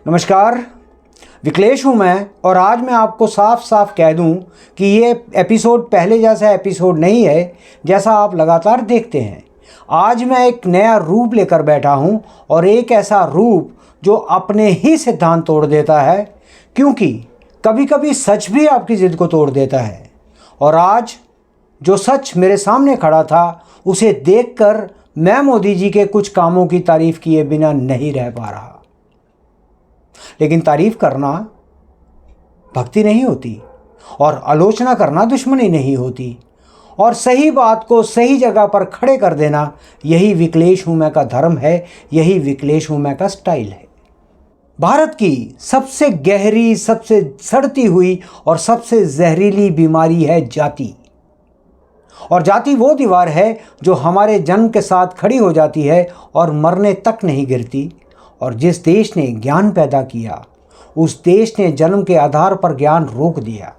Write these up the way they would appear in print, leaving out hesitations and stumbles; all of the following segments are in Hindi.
नमस्कार, विकलेश हूँ मैं। और आज मैं आपको साफ साफ कह दूँ कि ये एपिसोड पहले जैसा एपिसोड नहीं है जैसा आप लगातार देखते हैं। आज मैं एक नया रूप लेकर बैठा हूँ, और एक ऐसा रूप जो अपने ही सिद्धांत तोड़ देता है, क्योंकि कभी कभी सच भी आपकी ज़िद को तोड़ देता है। और आज जो सच मेरे सामने खड़ा था, उसे देखकर मैं मोदी जी के कुछ कामों की तारीफ किए बिना नहीं रह पा रहा। लेकिन तारीफ करना भक्ति नहीं होती, और आलोचना करना दुश्मनी नहीं होती, और सही बात को सही जगह पर खड़े कर देना यही विकलेश हूँ मैं का धर्म है, यही विकलेश हूँ मैं का स्टाइल है। भारत की सबसे गहरी, सबसे सड़ती हुई और सबसे जहरीली बीमारी है जाति। और जाति वो दीवार है जो हमारे जन्म के साथ खड़ी हो जाती है और मरने तक नहीं गिरती। और जिस देश ने ज्ञान पैदा किया, उस देश ने जन्म के आधार पर ज्ञान रोक दिया।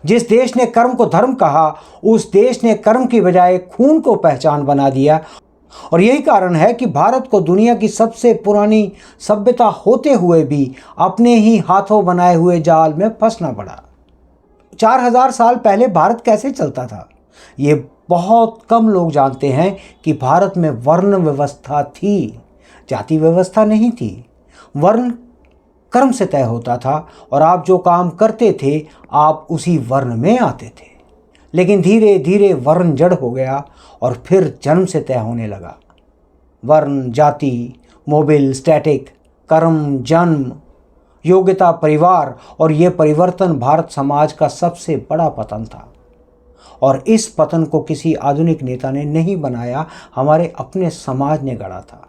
जिस देश ने कर्म को धर्म कहा, उस देश ने कर्म की बजाय खून को पहचान बना दिया। और यही कारण है कि भारत को दुनिया की सबसे पुरानी सभ्यता होते हुए भी अपने ही हाथों बनाए हुए जाल में फंसना पड़ा। 4000 साल पहले भारत कैसे चलता था, ये बहुत कम लोग जानते हैं कि भारत में वर्ण व्यवस्था थी, जाति व्यवस्था नहीं थी। वर्ण कर्म से तय होता था, और आप जो काम करते थे आप उसी वर्ण में आते थे। लेकिन धीरे धीरे वर्ण जड़ हो गया और फिर जन्म से तय होने लगा। वर्ण, जाति, मोबिल, स्टैटिक, कर्म, जन्म, योग्यता, परिवार, और ये परिवर्तन भारत समाज का सबसे बड़ा पतन था। और इस पतन को किसी आधुनिक नेता ने नहीं बनाया, हमारे अपने समाज ने गढ़ा था।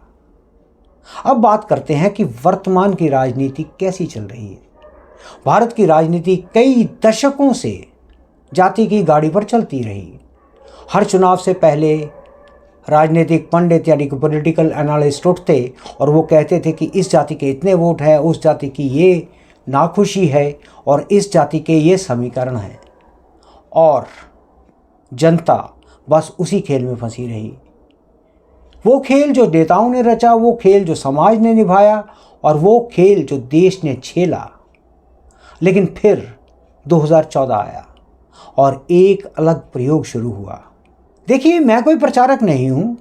अब बात करते हैं कि वर्तमान की राजनीति कैसी चल रही है। भारत की राजनीति कई दशकों से जाति की गाड़ी पर चलती रही। हर चुनाव से पहले राजनीतिक पंडित यानी कि पॉलिटिकल एनालिस्ट उठते और वो कहते थे कि इस जाति के इतने वोट हैं, उस जाति की ये नाखुशी है, और इस जाति के ये समीकरण हैं। और जनता बस उसी खेल में फंसी रही। वो खेल जो नेताओं ने रचा, वो खेल जो समाज ने निभाया, और वो खेल जो देश ने झेला। लेकिन फिर 2014 आया और एक अलग प्रयोग शुरू हुआ। देखिए, मैं कोई प्रचारक नहीं हूँ,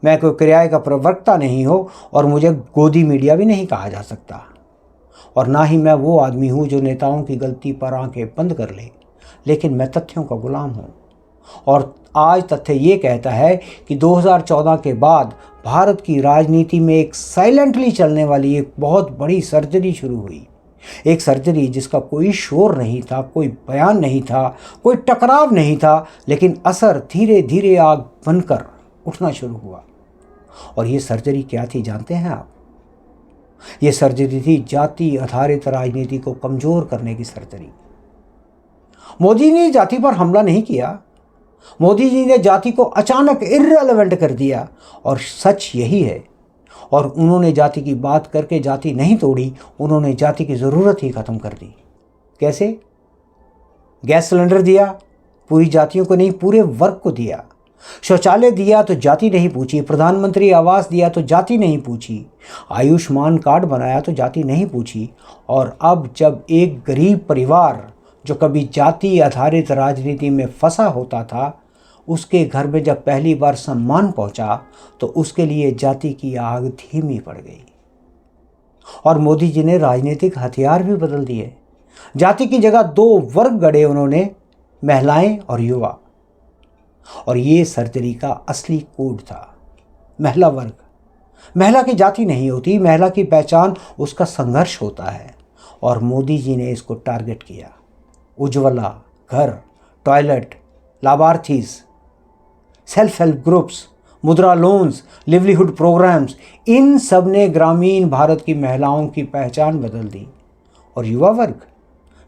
मैं कोई किराए का प्रवक्ता नहीं हूँ, और मुझे गोदी मीडिया भी नहीं कहा जा सकता। और ना ही मैं वो आदमी हूँ जो नेताओं की गलती पर आंखें बंद कर ले। लेकिन मैं तथ्यों का गुलाम हूँ। और आज तथ्य ये कहता है कि 2014 के बाद भारत की राजनीति में एक साइलेंटली चलने वाली एक बहुत बड़ी सर्जरी शुरू हुई। एक सर्जरी जिसका कोई शोर नहीं था, कोई बयान नहीं था, कोई टकराव नहीं था, लेकिन असर धीरे धीरे आग बनकर उठना शुरू हुआ। और ये सर्जरी क्या थी जानते हैं आप? ये सर्जरी थी जाति आधारित राजनीति को कमजोर करने की सर्जरी। मोदी ने जाति पर हमला नहीं किया, मोदी जी ने जाति को अचानक इर्रेलेवेंट कर दिया। और सच यही है। और उन्होंने जाति की बात करके जाति नहीं तोड़ी, उन्होंने जाति की ज़रूरत ही ख़त्म कर दी। कैसे? गैस सिलेंडर दिया, पूरी जातियों को नहीं, पूरे वर्ग को दिया। शौचालय दिया तो जाति नहीं पूछी, प्रधानमंत्री आवास दिया तो जाति नहीं पूछी, आयुष्मान कार्ड बनाया तो जाति नहीं पूछी। और अब जब एक गरीब परिवार जो कभी जाति आधारित राजनीति में फंसा होता था, उसके घर में जब पहली बार सम्मान पहुंचा, तो उसके लिए जाति की आग धीमी पड़ गई। और मोदी जी ने राजनीतिक हथियार भी बदल दिए। जाति की जगह दो वर्ग गढ़े उन्होंने, महिलाएं और युवा। और ये सर्जरी का असली कोड था, महिला वर्ग। महिला की जाति नहीं होती, महिला की पहचान उसका संघर्ष होता है। और मोदी जी ने इसको टारगेट किया। उज्ज्वला, घर, टॉयलेट, लाभार्थीज, सेल्फ हेल्प ग्रुप्स, मुद्रा लोन्स, लिवलीहुड प्रोग्राम्स, इन सब ने ग्रामीण भारत की महिलाओं की पहचान बदल दी। और युवा वर्ग,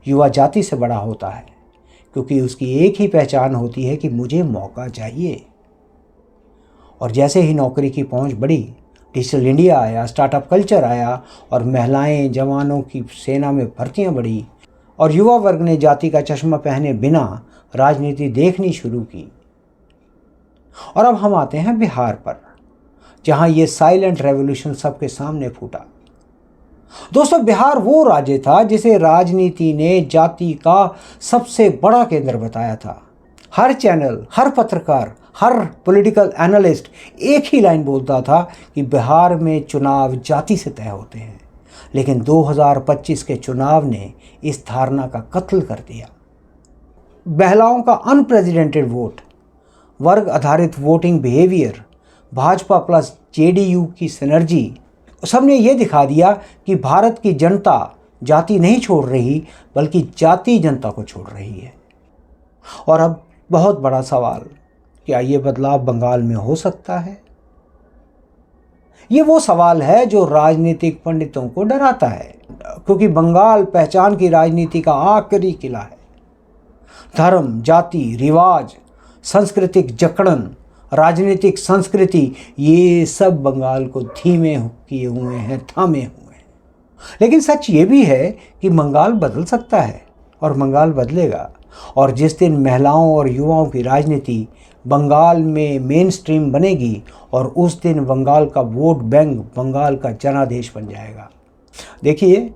युवा जाति से बड़ा होता है, क्योंकि उसकी एक ही पहचान होती है कि मुझे मौका चाहिए। और जैसे ही नौकरी की पहुंच बढ़ी, डिजिटल इंडिया आया, स्टार्टअप कल्चर आया, और महिलाएं जवानों की सेना में भर्तियां बढ़ी, और युवा वर्ग ने जाति का चश्मा पहने बिना राजनीति देखनी शुरू की। और अब हम आते हैं बिहार पर, जहां ये साइलेंट रेवोल्यूशन सबके सामने फूटा। दोस्तों, बिहार वो राज्य था जिसे राजनीति ने जाति का सबसे बड़ा केंद्र बताया था। हर चैनल, हर पत्रकार, हर पॉलिटिकल एनालिस्ट एक ही लाइन बोलता था कि बिहार में चुनाव जाति से तय होते हैं। लेकिन 2025 के चुनाव ने इस धारणा का कत्ल कर दिया। महिलाओं का अनप्रेसिडेंटेड वोट, वर्ग आधारित voting behaviour, Bhajpa plus JDU की सिनर्जी, सबने ये दिखा दिया कि भारत की जनता जाति नहीं छोड़ रही बल्कि जाति जनता को छोड़ रही है। और अब बहुत बड़ा सवाल, क्या ये बदलाव बंगाल में हो सकता है? ये वो सवाल है जो राजनीतिक पंडितों को डराता है, क्योंकि बंगाल पहचान की राजनीति का आखिरी किला है। धर्म, जाति, रिवाज, सांस्कृतिक जकड़न, राजनीतिक संस्कृति, ये सब बंगाल को धीमे किए हुए हैं, थामे हुए हैं। लेकिन सच ये भी है कि बंगाल बदल सकता है और बंगाल बदलेगा। और जिस दिन महिलाओं और युवाओं की राजनीति बंगाल में मेन स्ट्रीम बनेगी और उस दिन बंगाल का वोट बैंक बंगाल का जनादेश बन जाएगा। देखिए,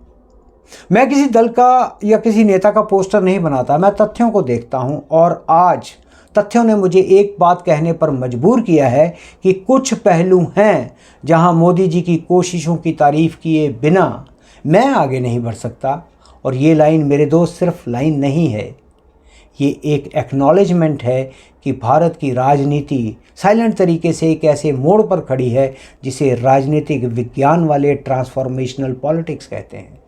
मैं किसी दल का या किसी नेता का पोस्टर नहीं बनाता, मैं तथ्यों को देखता हूं। और आज तथ्यों ने मुझे एक बात कहने पर मजबूर किया है कि कुछ पहलू हैं जहां मोदी जी की कोशिशों की तारीफ किए बिना मैं आगे नहीं बढ़ सकता। और ये लाइन मेरे दोस्त सिर्फ लाइन नहीं है, ये एक एक्नॉलेजमेंट है कि भारत की राजनीति साइलेंट तरीके से एक ऐसे मोड़ पर खड़ी है जिसे राजनीतिक विज्ञान वाले ट्रांसफॉर्मेशनल पॉलिटिक्स कहते हैं।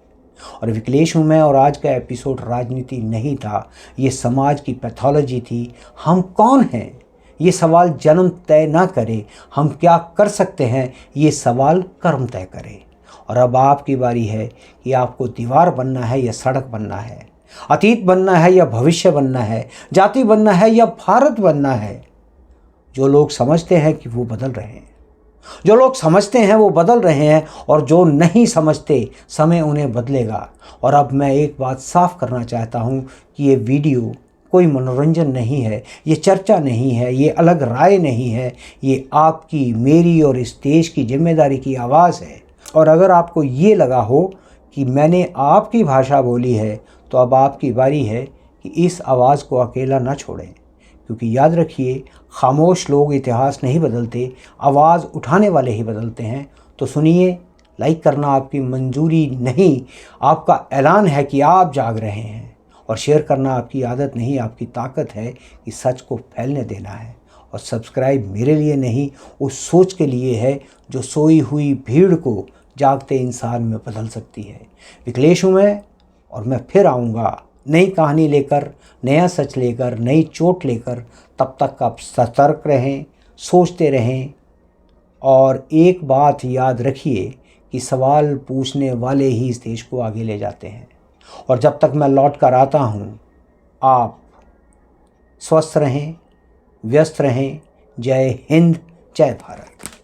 और विकलेश हूँ मैं, और आज का एपिसोड राजनीति नहीं था, ये समाज की पैथोलॉजी थी। हम कौन हैं ये सवाल जन्म तय ना करे, हम क्या कर सकते हैं ये सवाल कर्म तय करे। और अब आपकी बारी है कि आपको दीवार बनना है या सड़क बनना है, अतीत बनना है या भविष्य बनना है, जाति बनना है या भारत बनना है। जो लोग समझते हैं कि वो बदल रहे हैं, जो लोग समझते हैं वो बदल रहे हैं, और जो नहीं समझते समय उन्हें बदलेगा। और अब मैं एक बात साफ करना चाहता हूँ कि ये वीडियो कोई मनोरंजन नहीं है, ये चर्चा नहीं है, ये अलग राय नहीं है, ये आपकी, मेरी और इस देश की जिम्मेदारी की आवाज़ है। और अगर आपको ये लगा हो कि मैंने आपकी भाषा बोली है, तो अब आपकी बारी है कि इस आवाज़ को अकेला न छोड़ें। क्योंकि याद रखिए, खामोश लोग इतिहास नहीं बदलते, आवाज़ उठाने वाले ही बदलते हैं। तो सुनिए, लाइक करना आपकी मंजूरी नहीं, आपका ऐलान है कि आप जाग रहे हैं। और शेयर करना आपकी आदत नहीं, आपकी ताकत है कि सच को फैलने देना है। और सब्सक्राइब मेरे लिए नहीं, उस सोच के लिए है जो सोई हुई भीड़ को जागते इंसान में बदल सकती है। विकलेश हूँ मैं, और मैं फिर आऊँगा नई कहानी लेकर, नया सच लेकर, नई चोट लेकर। तब तक आप सतर्क रहें, सोचते रहें, और एक बात याद रखिए कि सवाल पूछने वाले ही इस देश को आगे ले जाते हैं। और जब तक मैं लौट कर आता हूँ, आप स्वस्थ रहें, व्यस्त रहें। जय हिंद, जय भारत।